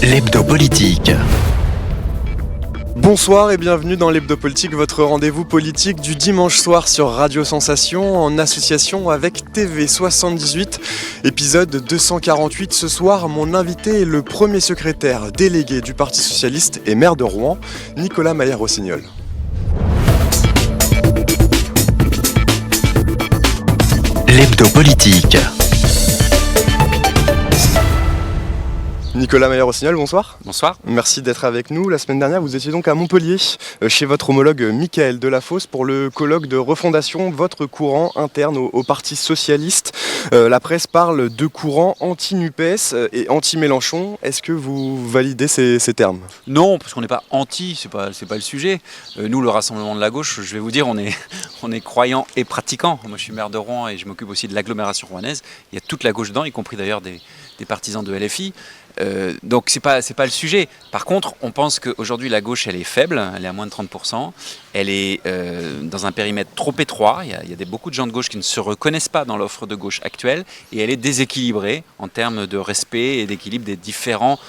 L'hebdo politique. Bonsoir et bienvenue dans l'hebdo politique, votre rendez-vous politique du dimanche soir sur Radio Sensation en association avec TV78, épisode 248. Ce soir, mon invité est le premier secrétaire délégué du Parti Socialiste et maire de Rouen, Nicolas Maillard-Rossignol. L'hebdo politique. Nicolas Maillard-Rossignol, bonsoir. Bonsoir. Merci d'être avec nous. La semaine dernière, vous étiez donc à Montpellier, chez votre homologue Mickaël Delafosse, pour le colloque de refondation, votre courant interne au Parti Socialiste. La presse parle de courant anti-NUPES et anti-Mélenchon. Est-ce que vous validez ces termes ? Non, parce qu'on n'est pas anti, c'est pas le sujet. Nous, le Rassemblement de la gauche, je vais vous dire, on est croyants et pratiquants. Moi, je suis maire de Rouen et je m'occupe aussi de l'agglomération rouennaise. Il y a toute la gauche dedans, y compris d'ailleurs des partisans de LFI. Donc c'est pas le sujet. Par contre, on pense qu'aujourd'hui la gauche elle est faible, elle est à moins de 30%, elle est dans un périmètre trop étroit, il y a beaucoup de gens de gauche qui ne se reconnaissent pas dans l'offre de gauche actuelle et elle est déséquilibrée en termes de respect et d'équilibre des différentes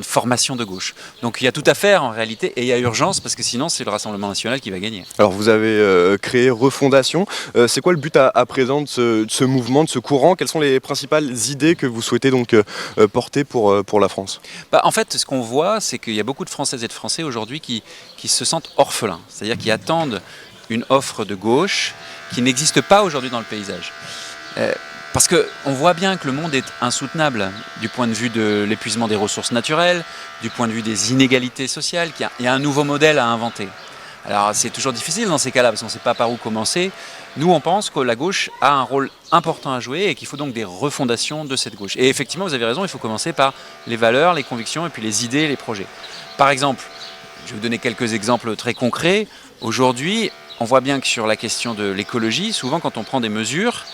formations de gauche. Donc il y a tout à faire en réalité et il y a urgence parce que sinon c'est le Rassemblement national qui va gagner. Alors vous avez créé Refondation, c'est quoi le but à présent de ce mouvement, de ce courant ? Quelles sont les principales idées que vous souhaitez donc porter pour la France ? En fait, ce qu'on voit, c'est qu'il y a beaucoup de Françaises et de Français aujourd'hui qui se sentent orphelins, c'est-à-dire qui attendent une offre de gauche qui n'existe pas aujourd'hui dans le paysage. Parce qu'on voit bien que le monde est insoutenable du point de vue de l'épuisement des ressources naturelles, du point de vue des inégalités sociales, qu'il y a un nouveau modèle à inventer. Alors c'est toujours difficile dans ces cas-là parce qu'on ne sait pas par où commencer. Nous on pense que la gauche a un rôle important à jouer et qu'il faut donc des refondations de cette gauche. Et effectivement vous avez raison, il faut commencer par les valeurs, les convictions et puis les idées, les projets. Par exemple, je vais vous donner quelques exemples très concrets. Aujourd'hui, on voit bien que sur la question de l'écologie, souvent quand on prend des mesures,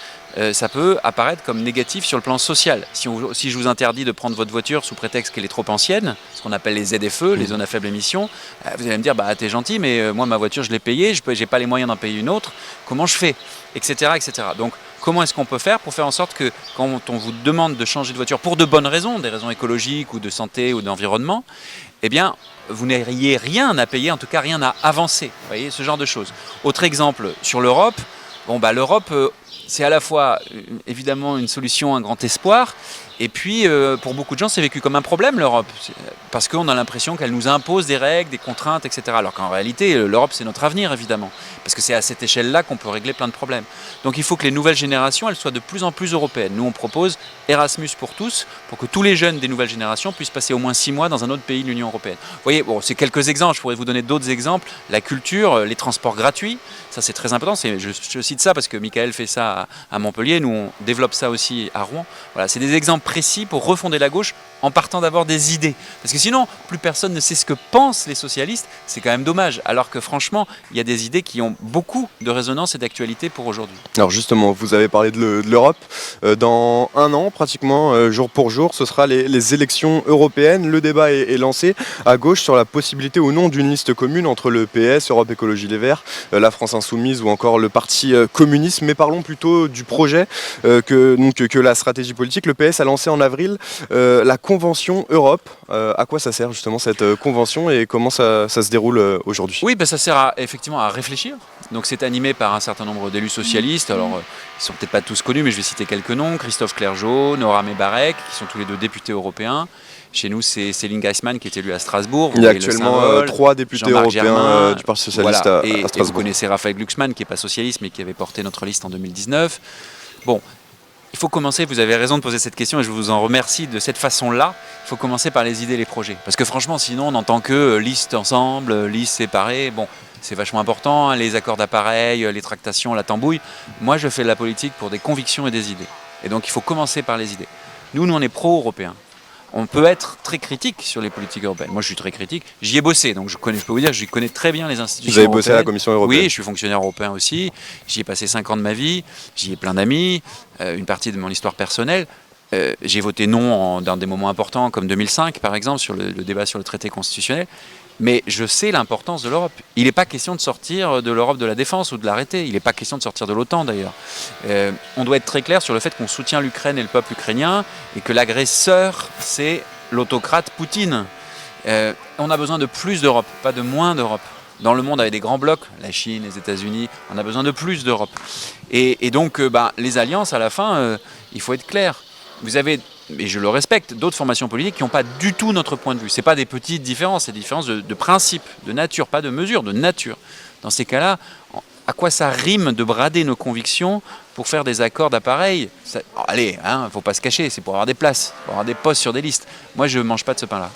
ça peut apparaître comme négatif sur le plan social. Si je vous interdis de prendre votre voiture sous prétexte qu'elle est trop ancienne, ce qu'on appelle les ZFE, les zones à faible émission, vous allez me dire, t'es gentil, mais moi ma voiture je l'ai payée, j'ai pas les moyens d'en payer une autre, comment je fais ? Etc. etc. Donc comment est-ce qu'on peut faire pour faire en sorte que quand on vous demande de changer de voiture pour de bonnes raisons, des raisons écologiques ou de santé ou d'environnement, eh bien vous n'ayez rien à payer, en tout cas rien à avancer. Vous voyez, ce genre de choses. Autre exemple, sur l'Europe, l'Europe... c'est à la fois évidemment une solution, un grand espoir, et puis pour beaucoup de gens c'est vécu comme un problème l'Europe, parce qu'on a l'impression qu'elle nous impose des règles, des contraintes, etc. Alors qu'en réalité l'Europe c'est notre avenir évidemment, parce que c'est à cette échelle-là qu'on peut régler plein de problèmes. Donc il faut que les nouvelles générations elles soient de plus en plus européennes. Nous on propose Erasmus pour tous, pour que tous les jeunes des nouvelles générations puissent passer au moins 6 mois dans un autre pays de l'Union européenne. Vous voyez, c'est quelques exemples, je pourrais vous donner d'autres exemples, la culture, les transports gratuits, ça c'est très important, je cite ça parce que Mickaël fait ça à Montpellier, nous on développe ça aussi à Rouen. Voilà, c'est des exemples précis pour refonder la gauche en partant d'avoir des idées. Parce que sinon, plus personne ne sait ce que pensent les socialistes, c'est quand même dommage. Alors que franchement, il y a des idées qui ont beaucoup de résonance et d'actualité pour aujourd'hui. Alors justement, vous avez parlé de l'Europe. Dans un an, pratiquement jour pour jour, ce sera les élections européennes. Le débat est lancé à gauche sur la possibilité ou non d'une liste commune entre le PS, Europe Écologie Les Verts, la France Insoumise ou encore le Parti communiste. Mais parlons plutôt du projet que la stratégie politique. Le PS a lancé en avril la Convention Europe. À quoi ça sert justement cette convention et comment ça se déroule aujourd'hui ? Oui, ça sert effectivement à réfléchir. Donc c'est animé par un certain nombre d'élus socialistes. Alors ils ne sont peut-être pas tous connus, mais je vais citer quelques noms. Christophe Clergeau, Nora Mebarek, qui sont tous les deux députés européens. Chez nous, c'est Céline Geisman qui est élue à Strasbourg. Il y a actuellement 3 députés européens du Parti Socialiste à Strasbourg. Et vous connaissez Raphaël Glucksmann, qui n'est pas socialiste, mais qui avait porté notre liste en 2019. Bon, il faut commencer, vous avez raison de poser cette question et je vous en remercie de cette façon-là. Il faut commencer par les idées et les projets. Parce que franchement, sinon, on n'entend que liste ensemble, liste séparée. Bon, c'est vachement important, les accords d'appareil, les tractations, la tambouille. Moi, je fais de la politique pour des convictions et des idées. Et donc, il faut commencer par les idées. Nous, on est pro-européens. On peut être très critique sur les politiques européennes. Moi, je suis très critique. J'y ai bossé, donc je peux vous dire, je connais très bien les institutions européennes. Vous avez bossé à la Commission européenne ? Oui, je suis fonctionnaire européen aussi. J'y ai passé 5 ans de ma vie. J'y ai plein d'amis. Une partie de mon histoire personnelle. J'ai voté non dans des moments importants, comme 2005, par exemple, sur le débat sur le traité constitutionnel. Mais je sais l'importance de l'Europe. Il n'est pas question de sortir de l'Europe de la défense ou de l'arrêter. Il n'est pas question de sortir de l'OTAN d'ailleurs. On doit être très clair sur le fait qu'on soutient l'Ukraine et le peuple ukrainien et que l'agresseur, c'est l'autocrate Poutine. On a besoin de plus d'Europe, pas de moins d'Europe. Dans le monde avec des grands blocs, la Chine, les États-Unis, on a besoin de plus d'Europe. Et donc, les alliances, à la fin, il faut être clair. Vous avez, et je le respecte, d'autres formations politiques qui n'ont pas du tout notre point de vue. Ce n'est pas des petites différences, c'est des différences de principe, de nature, pas de mesure, de nature. Dans ces cas-là, à quoi ça rime de brader nos convictions pour faire des accords d'appareil? Allez, il ne faut pas se cacher, c'est pour avoir des places, pour avoir des postes sur des listes. Moi, je ne mange pas de ce pain-là.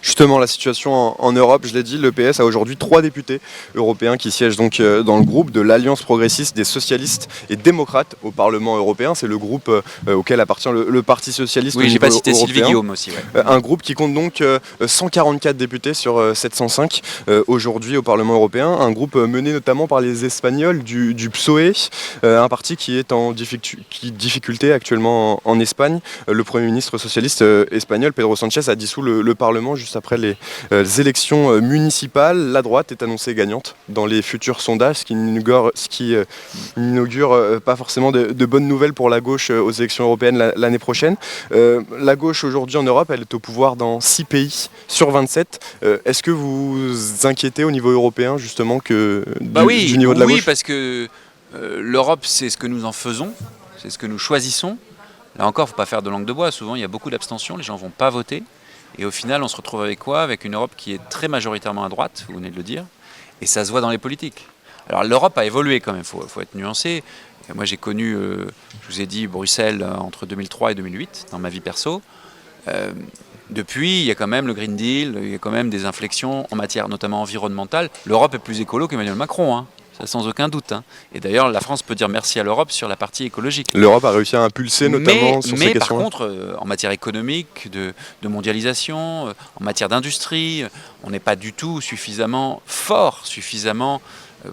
Justement, la situation en Europe, je l'ai dit, le PS a aujourd'hui 3 députés européens qui siègent donc dans le groupe de l'Alliance progressiste des socialistes et démocrates au Parlement européen. C'est le groupe auquel appartient le Parti socialiste. Oui, j'ai pas cité européen. Sylvie Guillaume aussi. Ouais. Un groupe qui compte donc 144 députés sur 705 aujourd'hui au Parlement européen. Un groupe mené notamment par les Espagnols du PSOE, un parti qui est en difficulté actuellement en Espagne. Le Premier ministre socialiste espagnol, Pedro Sánchez, a dissous le Parlement juste après les élections municipales. La droite est annoncée gagnante dans les futurs sondages, ce qui n'inaugure pas forcément de bonnes nouvelles pour la gauche aux élections européennes l'année prochaine. La gauche aujourd'hui en Europe, elle est au pouvoir dans 6 pays sur 27. Est-ce que vous vous inquiétez au niveau européen justement du niveau de la gauche? Oui, parce que l'Europe, c'est ce que nous en faisons, c'est ce que nous choisissons. Là encore, il ne faut pas faire de langue de bois. Souvent, il y a beaucoup d'abstention, les gens ne vont pas voter. Et au final, on se retrouve avec quoi? Avec une Europe qui est très majoritairement à droite, vous venez de le dire, et ça se voit dans les politiques. Alors l'Europe a évolué quand même, il faut être nuancé. Moi j'ai connu, je vous ai dit, Bruxelles entre 2003 et 2008 dans ma vie perso. Depuis, il y a quand même le Green Deal, il y a quand même des inflexions en matière notamment environnementale. L'Europe est plus écolo qu'Emmanuel Macron, hein. Ça, sans aucun doute. Hein. Et d'ailleurs, la France peut dire merci à l'Europe sur la partie écologique. L'Europe a réussi à impulser notamment sur ces questions. Mais par contre, en matière économique, de mondialisation, en matière d'industrie, on n'est pas du tout suffisamment fort, suffisamment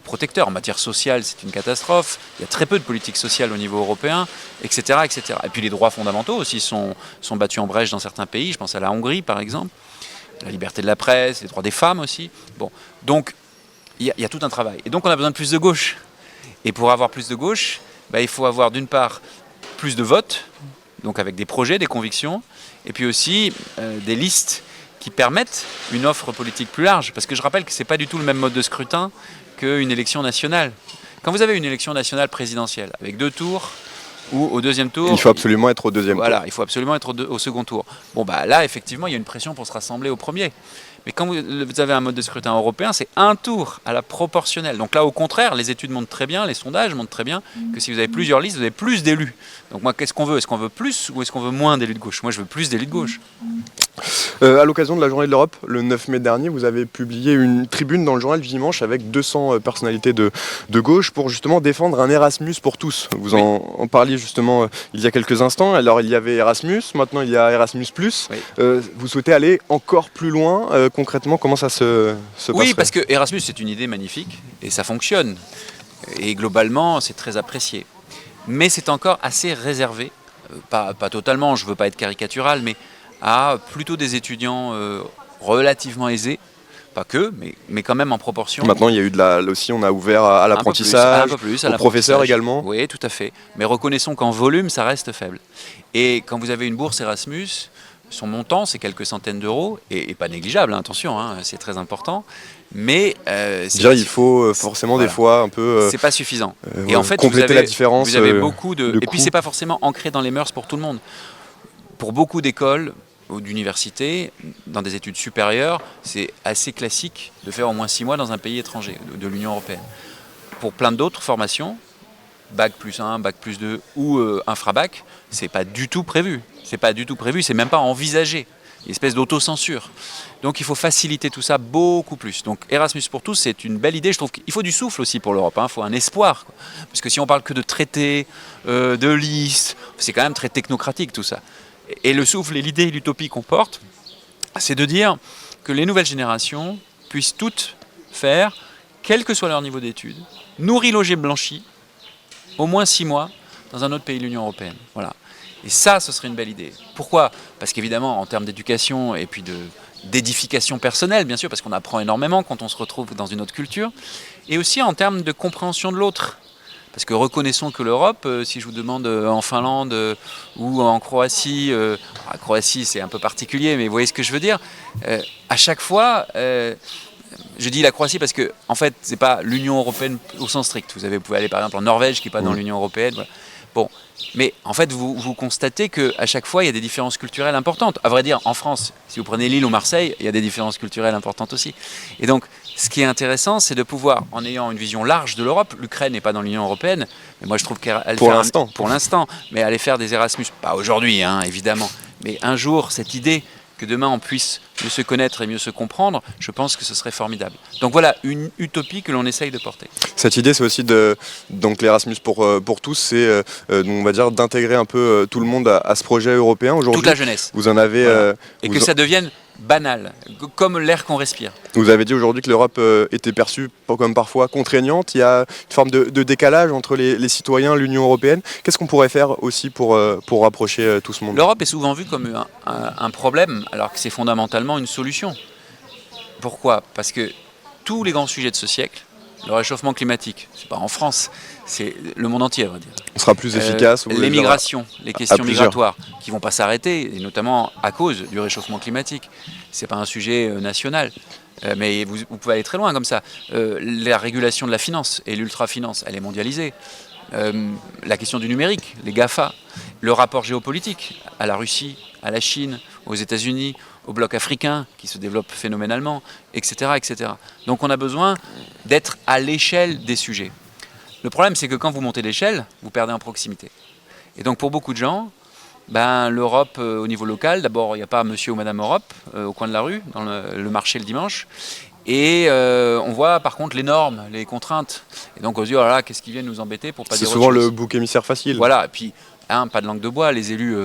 protecteur. En matière sociale, c'est une catastrophe. Il y a très peu de politique sociale au niveau européen, etc., etc. Et puis les droits fondamentaux aussi sont battus en brèche dans certains pays. Je pense à la Hongrie, par exemple. La liberté de la presse, les droits des femmes aussi. Bon, donc il y a tout un travail. Et donc on a besoin de plus de gauche. Et pour avoir plus de gauche, il faut avoir d'une part plus de votes, donc avec des projets, des convictions, et puis aussi des listes qui permettent une offre politique plus large. Parce que je rappelle que ce n'est pas du tout le même mode de scrutin qu'une élection nationale. Quand vous avez une élection nationale présidentielle, avec 2 tours, ou au deuxième tour... Il faut absolument être au deuxième tour. Voilà, il faut absolument être au second tour. Bon, là, effectivement, il y a une pression pour se rassembler au premier. Mais quand vous avez un mode de scrutin européen, c'est 1 tour à la proportionnelle. Donc là, au contraire, les études montrent très bien, les sondages montrent très bien que si vous avez plusieurs listes, vous avez plus d'élus. Donc moi, qu'est-ce qu'on veut? Est-ce qu'on veut plus ou est-ce qu'on veut moins d'élus de gauche? Moi, je veux plus d'élus de gauche. À l'occasion de la Journée de l'Europe, le 9 mai dernier, vous avez publié une tribune dans le journal du dimanche avec 200 personnalités de gauche pour justement défendre un Erasmus pour tous. Vous en parliez justement il y a quelques instants. Alors il y avait Erasmus, maintenant il y a Erasmus+. Oui. Vous souhaitez aller encore plus loin. Concrètement, comment ça se passerait? Oui, parce que Erasmus, c'est une idée magnifique et ça fonctionne. Et globalement, c'est très apprécié. Mais c'est encore assez réservé, pas totalement, je ne veux pas être caricatural, mais à plutôt des étudiants relativement aisés, pas que, mais quand même en proportion. Maintenant, il y a eu aussi, on a ouvert à l'apprentissage, aux professeurs également. Oui, tout à fait. Mais reconnaissons qu'en volume, ça reste faible. Et quand vous avez une bourse Erasmus, son montant, c'est quelques centaines d'euros, et pas négligeable, hein, attention, hein, c'est très important. Mais il faut forcément des fois un peu. C'est pas suffisant. Et en fait, compléter la différence. Vous avez beaucoup de et puis c'est pas forcément ancré dans les mœurs pour tout le monde. Pour beaucoup d'écoles ou d'universités, dans des études supérieures, c'est assez classique de faire au moins 6 mois dans un pays étranger de l'Union européenne. Pour plein d'autres formations, bac plus 1, bac plus 2 ou infrabac, c'est pas du tout prévu. C'est pas du tout prévu, c'est même pas envisagé. Une espèce d'autocensure. Donc il faut faciliter tout ça beaucoup plus. Donc Erasmus pour tous, c'est une belle idée. Je trouve qu'il faut du souffle aussi pour l'Europe. Il faut un espoir. Quoi. Parce que si on parle que de traités, de listes, c'est quand même très technocratique tout ça. Et le souffle et l'idée et l'utopie qu'on porte, c'est de dire que les nouvelles générations puissent toutes faire, quel que soit leur niveau d'études, nourri, logé, blanchi, au moins 6 mois dans un autre pays de l'Union européenne. Voilà. Et ça, ce serait une belle idée. Pourquoi? Parce qu'évidemment, en termes d'éducation et puis d'édification personnelle, bien sûr, parce qu'on apprend énormément quand on se retrouve dans une autre culture, et aussi en termes de compréhension de l'autre. Parce que reconnaissons que l'Europe, si je vous demande en Finlande ou en Croatie, la Croatie c'est un peu particulier, mais vous voyez ce que je veux dire, à chaque fois, je dis la Croatie parce que en fait c'est pas l'Union européenne au sens strict. Vous pouvez aller par exemple en Norvège qui n'est pas dans l'Union européenne. Voilà. Bon, mais en fait vous constatez qu'à chaque fois il y a des différences culturelles importantes. À vrai dire, en France, si vous prenez Lille ou Marseille, il y a des différences culturelles importantes aussi. Et donc ce qui est intéressant, c'est de pouvoir, en ayant une vision large de l'Europe, l'Ukraine n'est pas dans l'Union européenne, mais moi je trouve qu'elle Pour l'instant. Pour l'instant, mais aller faire des Erasmus, pas aujourd'hui hein, évidemment, mais un jour cette idée que demain on puisse mieux se connaître et mieux se comprendre, je pense que ce serait formidable. Donc voilà, une utopie que l'on essaye de porter. Cette idée, c'est aussi donc l'Erasmus pour tous, c'est on va dire d'intégrer un peu tout le monde à ce projet européen aujourd'hui. Toute la jeunesse. Vous en avez Voilà. Et que ça devienne banal, comme l'air qu'on respire. Vous avez dit aujourd'hui que l'Europe était perçue comme parfois contraignante. Il y a une forme de décalage entre les citoyens, l'Union européenne. Qu'est-ce qu'on pourrait faire aussi pour rapprocher tout ce monde? L'Europe est souvent vue comme un problème, alors que c'est fondamentalement une solution. Pourquoi? Parce que tous les grands sujets de ce siècle, le réchauffement climatique, c'est pas en France, c'est le monde entier, on va dire. On sera plus efficace. Les migrations, les questions migratoires, qui vont pas s'arrêter, et notamment à cause du réchauffement climatique. C'est pas un sujet national, mais vous pouvez aller très loin comme ça. La régulation de la finance et l'ultra-finance, elle est mondialisée. La question du numérique, les GAFA, le rapport géopolitique à la Russie, à la Chine, aux États-Unis, au bloc africain qui se développe phénoménalement, etc., etc. Donc on a besoin d'être à l'échelle des sujets. Le problème, c'est que quand vous montez l'échelle, vous perdez en proximité. Et donc pour beaucoup de gens, l'Europe au niveau local, d'abord il n'y a pas monsieur ou madame Europe au coin de la rue, dans le marché le dimanche. Et on voit par contre les normes, les contraintes. Et donc on se dit, oh là là, qu'est-ce qu'ils viennent nous embêter pour pas dire autre chose. C'est souvent le bouc émissaire facile. Voilà, et puis pas de langue de bois, les élus,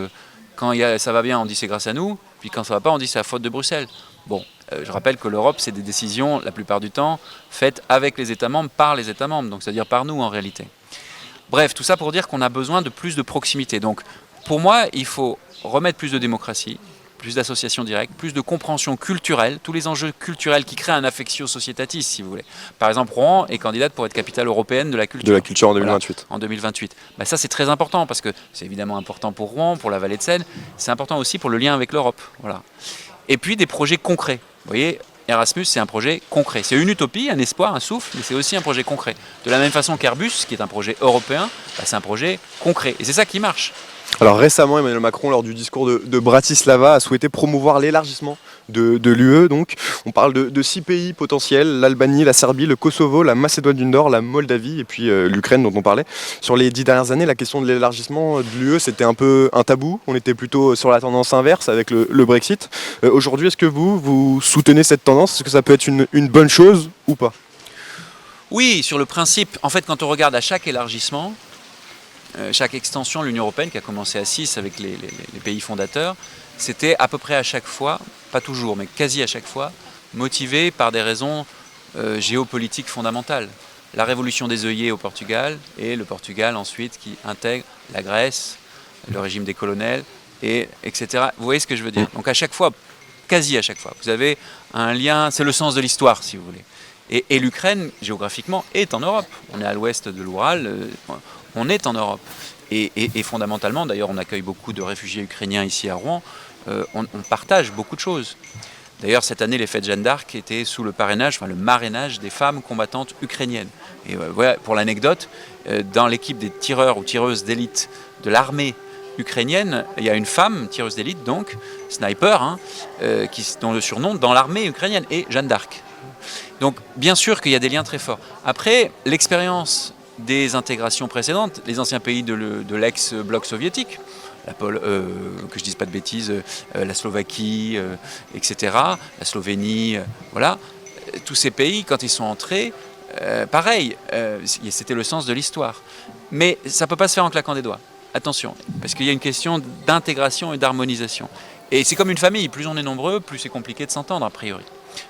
quand ça va bien, on dit c'est grâce à nous, puis quand ça va pas, on dit c'est la faute de Bruxelles. Bon, je rappelle que l'Europe, c'est des décisions, la plupart du temps, faites avec les États membres, par les États membres, donc c'est-à-dire par nous en réalité. Bref, tout ça pour dire qu'on a besoin de plus de proximité. Donc pour moi, il faut remettre plus de démocratie, plus d'associations directes, plus de compréhension culturelle, tous les enjeux culturels qui créent un affectio societatis, si vous voulez. Par exemple, Rouen est candidate pour être capitale européenne de la culture. De la culture en 2028. Voilà, en 2028. Ça, c'est très important, parce que c'est évidemment important pour Rouen, pour la vallée de Seine, c'est important aussi pour le lien avec l'Europe. Voilà. Et puis des projets concrets. Vous voyez, Erasmus, c'est un projet concret. C'est une utopie, un espoir, un souffle, mais c'est aussi un projet concret. De la même façon qu'Airbus, qui est un projet européen, c'est un projet concret. Et c'est ça qui marche. Alors récemment, Emmanuel Macron, lors du discours de Bratislava, a souhaité promouvoir l'élargissement de l'UE. Donc, on parle de 6 pays potentiels, l'Albanie, la Serbie, le Kosovo, la Macédoine du Nord, la Moldavie et puis l'Ukraine dont on parlait. Sur les 10 dernières années, la question de l'élargissement de l'UE, c'était un peu un tabou. On était plutôt sur la tendance inverse avec le Brexit. Aujourd'hui, est-ce que vous soutenez cette tendance? Est-ce que ça peut être une bonne chose ou pas? Oui, sur le principe, en fait, quand on regarde à chaque élargissement, chaque extension de l'Union européenne, qui a commencé à 6 avec les pays fondateurs, c'était à peu près à chaque fois, pas toujours, mais quasi à chaque fois, motivé par des raisons géopolitiques fondamentales. La révolution des œillets au Portugal, et le Portugal ensuite qui intègre la Grèce, le régime des colonels, etc. Vous voyez ce que je veux dire? Donc à chaque fois, quasi à chaque fois, vous avez un lien, c'est le sens de l'histoire si vous voulez. Et l'Ukraine, géographiquement, est en Europe. On est à l'ouest de l'Oural, on est en Europe. Et fondamentalement, d'ailleurs, on accueille beaucoup de réfugiés ukrainiens ici à Rouen, on partage beaucoup de choses. D'ailleurs, cette année, les fêtes Jeanne d'Arc étaient sous le parrainage, le marrainage des femmes combattantes ukrainiennes. Et voilà, pour l'anecdote, dans l'équipe des tireurs ou tireuses d'élite de l'armée ukrainienne, il y a une femme, tireuse d'élite donc, sniper, dont le surnom dans l'armée ukrainienne est Jeanne d'Arc. Donc bien sûr qu'il y a des liens très forts. Après, l'expérience des intégrations précédentes, les anciens pays de l'ex-bloc soviétique, que je dise pas de bêtises, la Slovaquie, etc., la Slovénie, voilà, tous ces pays, quand ils sont entrés, pareil, c'était le sens de l'histoire. Mais ça ne peut pas se faire en claquant des doigts. Attention, parce qu'il y a une question d'intégration et d'harmonisation. Et c'est comme une famille, plus on est nombreux, plus c'est compliqué de s'entendre a priori.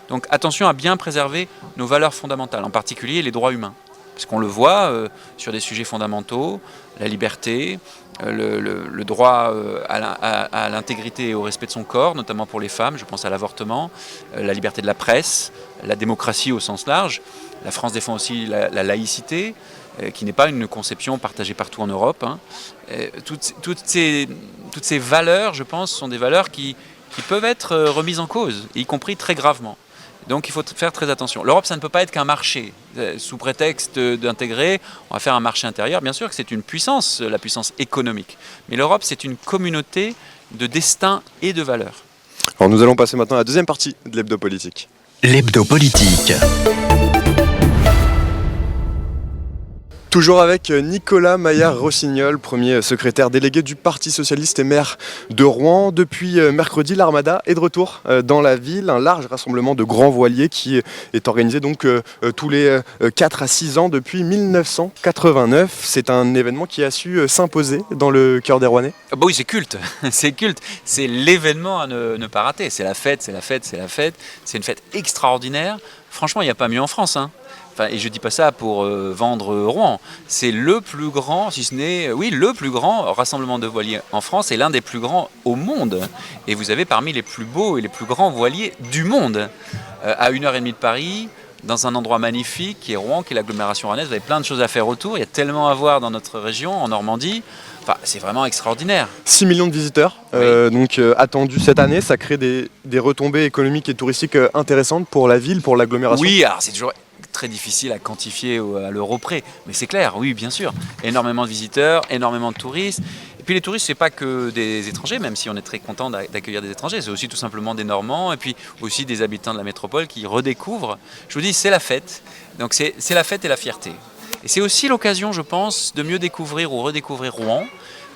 Donc attention à bien préserver nos valeurs fondamentales, en particulier les droits humains. Parce qu'on le voit sur des sujets fondamentaux, la liberté, le droit à l'intégrité et au respect de son corps, notamment pour les femmes, je pense à l'avortement, la liberté de la presse, la démocratie au sens large. La France défend aussi la laïcité, qui n'est pas une conception partagée partout en Europe. Toutes ces valeurs, je pense, sont des valeurs qui peuvent être remises en cause, y compris très gravement. Donc il faut faire très attention. L'Europe, ça ne peut pas être qu'un marché. Sous prétexte d'intégrer, on va faire un marché intérieur. Bien sûr que c'est une puissance, la puissance économique. Mais l'Europe, c'est une communauté de destin et de valeurs. Alors nous allons passer maintenant à la deuxième partie de l'hebdo politique. L'hebdo politique. Toujours avec Nicolas Maillard-Rossignol, premier secrétaire délégué du Parti Socialiste et maire de Rouen. Depuis mercredi, l'Armada est de retour dans la ville. Un large rassemblement de grands voiliers qui est organisé donc tous les 4 à 6 ans depuis 1989. C'est un événement qui a su s'imposer dans le cœur des Rouennais. Ah bah oui, c'est culte, c'est culte. C'est l'événement à ne pas rater. C'est la fête, c'est la fête, c'est la fête. C'est une fête extraordinaire. Franchement, il n'y a pas mieux en France, hein. Enfin, et je ne dis pas ça pour vendre Rouen, c'est le plus grand, si ce n'est, oui, le plus grand rassemblement de voiliers en France et l'un des plus grands au monde. Et vous avez parmi les plus beaux et les plus grands voiliers du monde, à 1h30 de Paris, dans un endroit magnifique qui est Rouen, qui est l'agglomération rouennaise. Vous avez plein de choses à faire autour, il y a tellement à voir dans notre région, en Normandie. Enfin, c'est vraiment extraordinaire. 6 millions de visiteurs donc attendus cette année, ça crée des retombées économiques et touristiques intéressantes pour la ville, pour l'agglomération. Oui, alors c'est toujours très difficile à quantifier à l'euro près, mais c'est clair, oui, bien sûr. Énormément de visiteurs, énormément de touristes. Et puis les touristes, c'est pas que des étrangers, même si on est très content d'accueillir des étrangers, c'est aussi tout simplement des Normands et puis aussi des habitants de la métropole qui redécouvrent. Je vous dis, c'est la fête. Donc c'est la fête et la fierté. Et c'est aussi l'occasion, je pense, de mieux découvrir ou redécouvrir Rouen.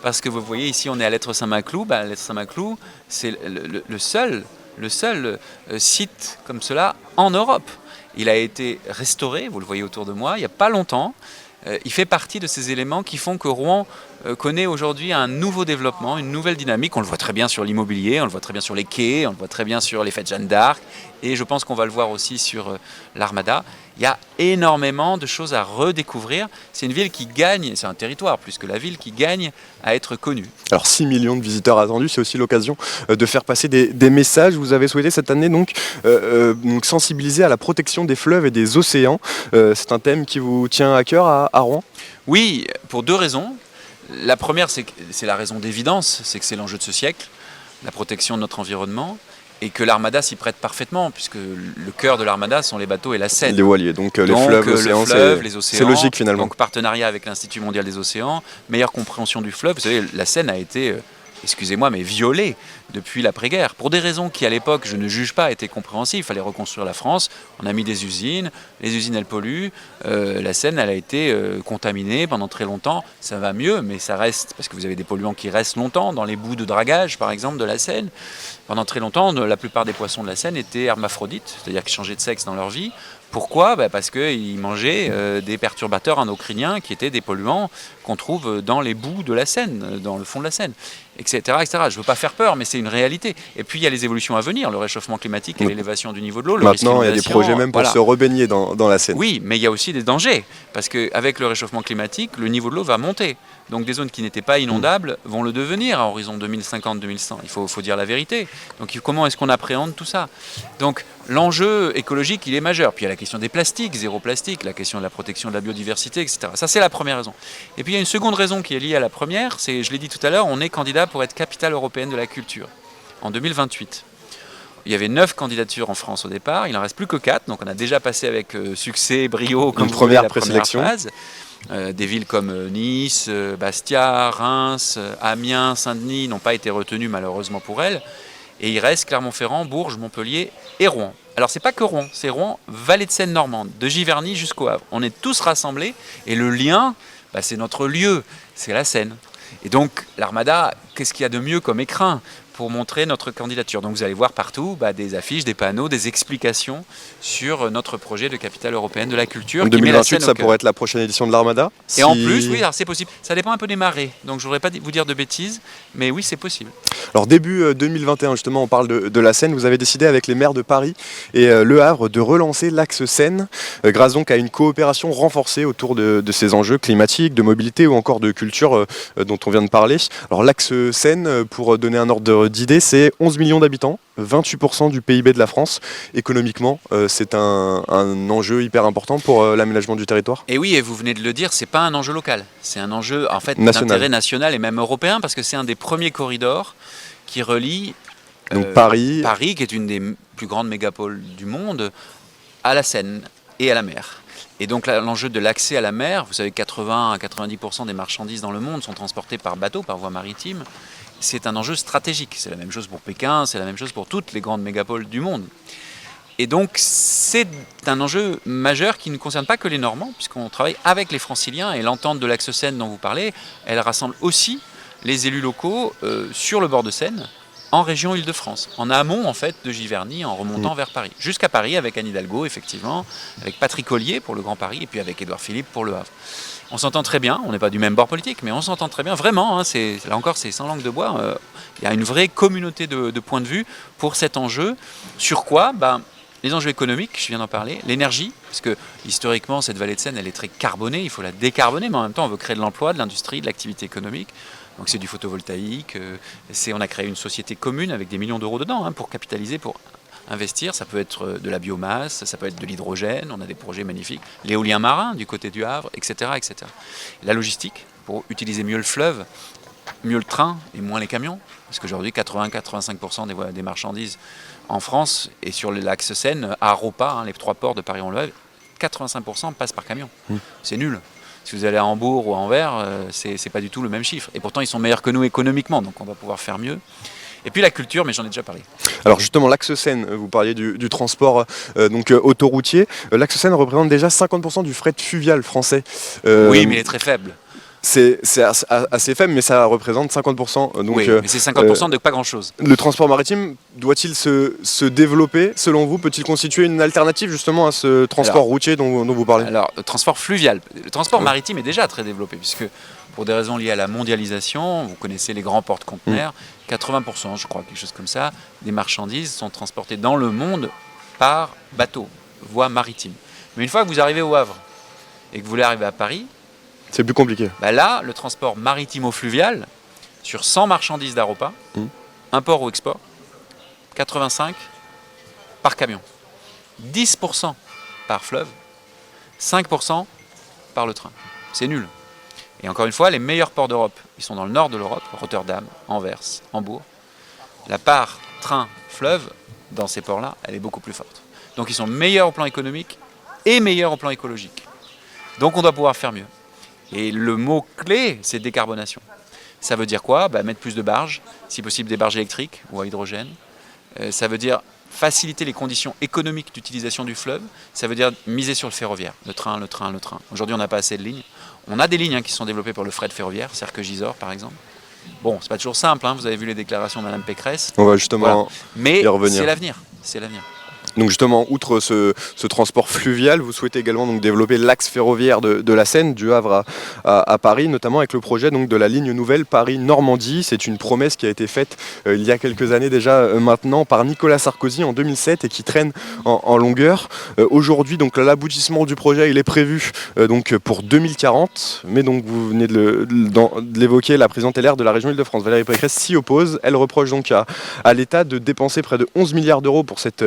Parce que vous voyez, ici, on est à Lettres Saint-Maclou. Lettres Saint-Maclou, c'est le seul site comme cela en Europe. Il a été restauré, vous le voyez autour de moi, il n'y a pas longtemps. Il fait partie de ces éléments qui font que Rouen connaît aujourd'hui un nouveau développement, une nouvelle dynamique. On le voit très bien sur l'immobilier, on le voit très bien sur les quais, on le voit très bien sur les fêtes Jeanne d'Arc. Et je pense qu'on va le voir aussi sur l'Armada. Il y a énormément de choses à redécouvrir. C'est une ville qui gagne, c'est un territoire plus que la ville, qui gagne à être connue. Alors 6 millions de visiteurs attendus, c'est aussi l'occasion de faire passer des messages. Vous avez souhaité cette année donc sensibiliser à la protection des fleuves et des océans. C'est un thème qui vous tient à cœur à Rouen ? Oui, pour 2 raisons. La première, c'est la raison d'évidence, c'est que c'est l'enjeu de ce siècle, la protection de notre environnement. Et que l'Armada s'y prête parfaitement, puisque le cœur de l'Armada sont les bateaux et la Seine. Les voiliers, donc les fleuves, l'océan, les océans. C'est logique finalement. Donc partenariat avec l'Institut mondial des océans, meilleure compréhension du fleuve. Vous savez, la Seine a été, excusez-moi, mais violée depuis l'après-guerre. Pour des raisons qui, à l'époque, je ne juge pas, étaient compréhensibles. Il fallait reconstruire la France. On a mis des usines. Les usines, elles polluent. La Seine, elle a été contaminée pendant très longtemps. Ça va mieux, mais ça reste, parce que vous avez des polluants qui restent longtemps, dans les boues de dragage, par exemple, de la Seine. Pendant très longtemps, la plupart des poissons de la Seine étaient hermaphrodites, c'est-à-dire qu'ils changeaient de sexe dans leur vie. Pourquoi ? Parce qu'ils mangeaient des perturbateurs endocriniens qui étaient des polluants qu'on trouve dans les boues de la Seine, dans le fond de la Seine, etc. etc. Je ne veux pas faire peur, mais c'est une réalité. Et puis il y a les évolutions à venir, le réchauffement climatique et l'élévation du niveau de l'eau. Maintenant, il y a des projets même pour se rebaigner dans la Seine. Oui, mais il y a aussi des dangers, parce qu'avec le réchauffement climatique, le niveau de l'eau va monter. Donc des zones qui n'étaient pas inondables vont le devenir à horizon 2050-2100. Il faut dire la vérité. Donc comment est-ce qu'on appréhende tout ça ? Donc l'enjeu écologique, il est majeur. Puis il y a la question des plastiques, zéro plastique, la question de la protection de la biodiversité, etc. Ça, c'est la première raison. Et puis il y a une seconde raison qui est liée à la première, c'est, je l'ai dit tout à l'heure, on est candidat pour être capitale européenne de la culture en 2028. Il y avait 9 candidatures en France au départ, il n'en reste plus que 4, donc on a déjà passé avec succès, brio, comme une première présélection. Des villes comme Nice, Bastia, Reims, Amiens, Saint-Denis n'ont pas été retenues malheureusement pour elles. Et il reste Clermont-Ferrand, Bourges, Montpellier et Rouen. Alors c'est pas que Rouen, c'est Rouen, vallée de Seine normande, de Giverny jusqu'au Havre. On est tous rassemblés et le lien, c'est notre lieu, c'est la Seine. Et donc l'Armada, qu'est-ce qu'il y a de mieux comme écrin pour montrer notre candidature. Donc vous allez voir partout des affiches, des panneaux, des explications sur notre projet de capitale européenne de la culture. En 2028, ça pourrait être la prochaine édition de l'Armada. Et en plus, oui, alors c'est possible. Ça dépend un peu des marées. Donc je ne voudrais pas vous dire de bêtises, mais oui, c'est possible. Alors début 2021, justement, on parle de la Seine. Vous avez décidé avec les maires de Paris et Le Havre de relancer l'axe Seine grâce donc à une coopération renforcée autour de ces enjeux climatiques, de mobilité ou encore de culture dont on vient de parler. Alors l'axe Seine, pour donner un ordre ordre d'idée, c'est 11 millions d'habitants, 28% du PIB de la France. Économiquement, c'est un enjeu hyper important pour l'aménagement du territoire. Et oui, et vous venez de le dire, c'est pas un enjeu local, c'est un enjeu en fait National. d'intérêt national et même européen, parce que c'est un des premiers corridors qui relie Donc Paris, qui est une des plus grandes mégapoles du monde, à la Seine et à la mer. Et donc l'enjeu de l'accès à la mer, vous savez 80 à 90% des marchandises dans le monde sont transportées par bateau, par voie maritime, c'est un enjeu stratégique. C'est la même chose pour Pékin, c'est la même chose pour toutes les grandes mégapoles du monde. Et donc c'est un enjeu majeur qui ne concerne pas que les Normands, puisqu'on travaille avec les Franciliens, et l'entente de l'axe Seine dont vous parlez, elle rassemble aussi les élus locaux sur le bord de Seine, en région Île-de-France, en amont en fait de Giverny, en remontant vers Paris. Jusqu'à Paris avec Anne Hidalgo, effectivement, avec Patrick Ollier pour le Grand Paris, et puis avec Édouard Philippe pour le Havre. On s'entend très bien, on n'est pas du même bord politique, mais on s'entend très bien, vraiment, hein, là encore c'est sans langue de bois, il y a une vraie communauté de points de vue pour cet enjeu. Sur quoi les enjeux économiques, je viens d'en parler, l'énergie, parce que historiquement cette vallée de Seine elle est très carbonée, il faut la décarboner, mais en même temps on veut créer de l'emploi, de l'industrie, de l'activité économique. Donc c'est du photovoltaïque, on a créé une société commune avec des millions d'euros dedans pour capitaliser, pour investir. Ça peut être de la biomasse, ça peut être de l'hydrogène, on a des projets magnifiques, l'éolien marin du côté du Havre, etc., etc. La logistique, pour utiliser mieux le fleuve, mieux le train et moins les camions, parce qu'aujourd'hui 80-85% des marchandises en France et sur l'axe Seine, à Aropa, les 3 ports de Paris-en-Loire, 85% passent par camion. C'est nul. Si vous allez à Hambourg ou à Anvers, c'est pas du tout le même chiffre. Et pourtant, ils sont meilleurs que nous économiquement, donc on va pouvoir faire mieux. Et puis la culture, mais j'en ai déjà parlé. Alors justement, l'axe Seine, vous parliez du transport autoroutier. L'axe Seine représente déjà 50% du fret fluvial français. Oui, mais il est très faible. C'est assez faible, mais ça représente 50%. Donc, oui, mais c'est 50% de pas grand-chose. Le transport maritime doit-il se développer, selon vous? Peut-il constituer une alternative justement à ce transport routier dont vous parlez? Alors, le transport fluvial. Le transport maritime est déjà très développé, puisque pour des raisons liées à la mondialisation, vous connaissez les grands porte-conteneurs, 80%, je crois, quelque chose comme ça, des marchandises sont transportées dans le monde par bateau, voie maritime. Mais une fois que vous arrivez au Havre et que vous voulez arriver à Paris, c'est plus compliqué. Là, le transport maritimo-fluvial, sur 100 marchandises d'Aropa, import ou export, 85 par camion, 10% par fleuve, 5% par le train. C'est nul. Et encore une fois, les meilleurs ports d'Europe, ils sont dans le nord de l'Europe, Rotterdam, Anvers, Hambourg. La part train-fleuve dans ces ports-là, elle est beaucoup plus forte. Donc ils sont meilleurs au plan économique et meilleurs au plan écologique. Donc on doit pouvoir faire mieux. Et le mot-clé, c'est décarbonation. Ça veut dire quoi? Mettre plus de barges, si possible des barges électriques ou à hydrogène. Ça veut dire faciliter les conditions économiques d'utilisation du fleuve. Ça veut dire miser sur le ferroviaire, le train, le train, le train. Aujourd'hui, on n'a pas assez de lignes. On a des lignes qui sont développées par le fret ferroviaire, Serqueux-Gisors par exemple. Bon, c'est pas toujours simple, vous avez vu les déclarations de Mme Pécresse. On va justement Mais y revenir. C'est l'avenir, c'est l'avenir. Donc justement, outre ce transport fluvial, vous souhaitez également donc développer l'axe ferroviaire de la Seine, du Havre à Paris, notamment avec le projet donc, de la ligne nouvelle Paris-Normandie. C'est une promesse qui a été faite il y a quelques années déjà maintenant par Nicolas Sarkozy en 2007 et qui traîne en longueur. Aujourd'hui, donc l'aboutissement du projet, il est prévu donc pour 2040. Mais donc vous venez de l'évoquer, la présidente LR de la région Île-de-France, Valérie Pécresse, s'y oppose. Elle reproche donc à l'État de dépenser près de 11 milliards d'euros pour cette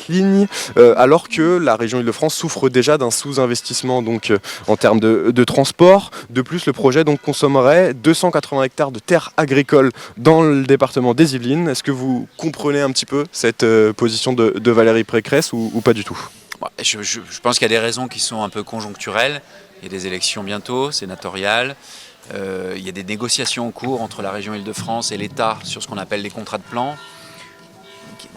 ligne, alors que la région Île-de-France souffre déjà d'un sous-investissement donc en termes de transport. De plus, le projet donc consommerait 280 hectares de terres agricoles dans le département des Yvelines. Est-ce que vous comprenez un petit peu cette position de Valérie Pécresse ou pas du tout? Je pense qu'il y a des raisons qui sont un peu conjoncturelles. Il y a des élections bientôt, sénatoriales. Il y a des négociations en cours entre la région Île-de-France et l'État sur ce qu'on appelle les contrats de plan.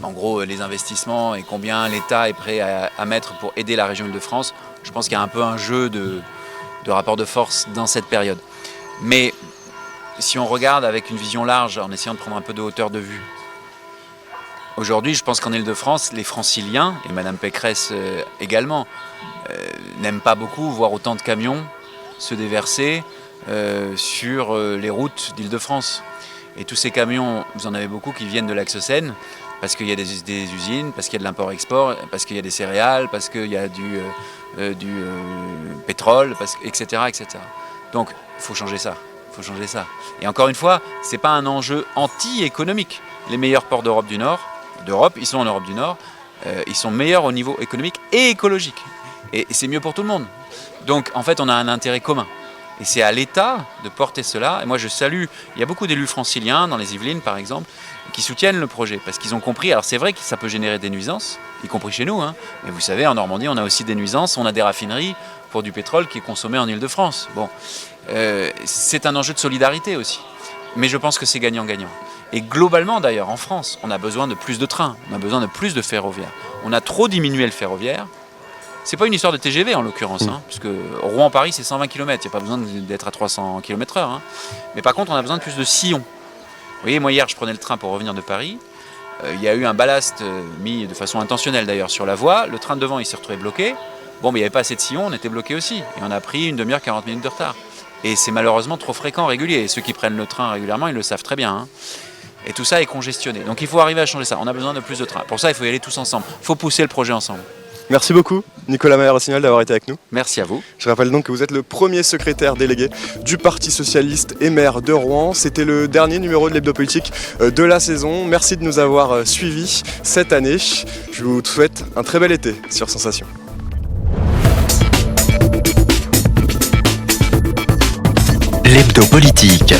En gros, les investissements et combien l'État est prêt à mettre pour aider la région Île-de-France. Je pense qu'il y a un peu un jeu de rapport de force dans cette période. Mais si on regarde avec une vision large, en essayant de prendre un peu de hauteur de vue, aujourd'hui, je pense qu'en Île-de-France, les franciliens, et Mme Pécresse également, n'aiment pas beaucoup voir autant de camions se déverser sur les routes d'Île-de-France. Et tous ces camions, vous en avez beaucoup qui viennent de l'axe Seine, parce qu'il y a des usines, parce qu'il y a de l'import-export, parce qu'il y a des céréales, parce qu'il y a du pétrole, etc., etc. Donc il faut changer ça. Il faut changer ça. Et encore une fois, c'est pas un enjeu anti-économique. Les meilleurs ports d'Europe, ils sont en Europe du Nord, ils sont meilleurs au niveau économique et écologique. Et c'est mieux pour tout le monde. Donc en fait, on a un intérêt commun. Et c'est à l'État de porter cela. Et moi, je salue, il y a beaucoup d'élus franciliens, dans les Yvelines par exemple, qui soutiennent le projet parce qu'ils ont compris. Alors c'est vrai que ça peut générer des nuisances, y compris chez nous. Mais vous savez, en Normandie, on a aussi des nuisances. On a des raffineries pour du pétrole qui est consommé en Île-de-France. Bon, c'est un enjeu de solidarité aussi. Mais je pense que c'est gagnant-gagnant. Et globalement d'ailleurs, en France, on a besoin de plus de trains, on a besoin de plus de ferroviaire. On a trop diminué le ferroviaire. C'est pas une histoire de TGV en l'occurrence, puisque Rouen-Paris c'est 120 km, il n'y a pas besoin d'être à 300 km/h. Mais par contre, on a besoin de plus de sillons. Vous voyez, moi hier, je prenais le train pour revenir de Paris. Il y a eu un ballast mis de façon intentionnelle d'ailleurs sur la voie. Le train de devant, il s'est retrouvé bloqué. Bon, mais il n'y avait pas assez de sillons, on était bloqué aussi. Et on a pris une demi-heure, 40 minutes de retard. Et c'est malheureusement trop fréquent, régulier. Et ceux qui prennent le train régulièrement, ils le savent très bien. Et tout ça est congestionné. Donc il faut arriver à changer ça. On a besoin de plus de trains. Pour ça, il faut y aller tous ensemble. Il faut pousser le projet ensemble. Merci beaucoup, Nicolas Maillard-Rossignol, d'avoir été avec nous. Merci à vous. Je rappelle donc que vous êtes le premier secrétaire délégué du Parti Socialiste et maire de Rouen. C'était le dernier numéro de l'Hebdo Politique de la saison. Merci de nous avoir suivis cette année. Je vous souhaite un très bel été sur Sensation. L'Hebdo Politique.